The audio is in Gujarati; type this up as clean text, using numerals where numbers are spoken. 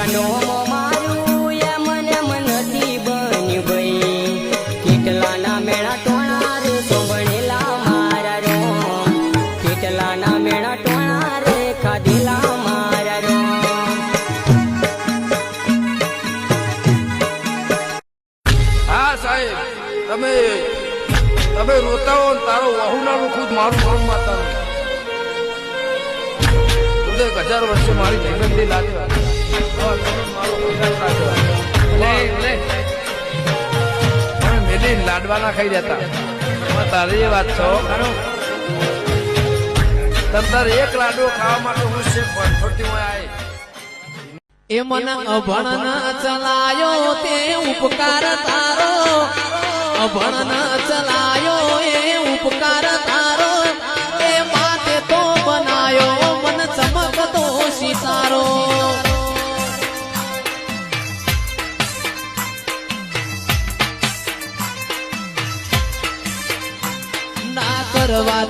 નો મારું એમ ને મનથી બન્યું ભાઈ કેટલાના મેળા ટોણા રે સોંભણેલા મારા રો કેટલાના મેળા ટોણા રે ખાધેલા મારા રો હા સાહેબ તમે રોતા હો તારો વહુનાનું ખુદ મારું મન માતાનું 1000 વર્ષે મારી જગતની લાગ્યો મેલી લાડવાના ખાઈ જતા તારી એ વાત છો તમતાર એક લાડવો ખાવા માટે હું છે છોટી હોય આય એ મન અભણ ચલાયો તે ઉપકાર તારો અભણ ચલાયો એ ઉપકાર તારો એ માતે તો બનાયો મન ચમકતો સિતારો ના કરવા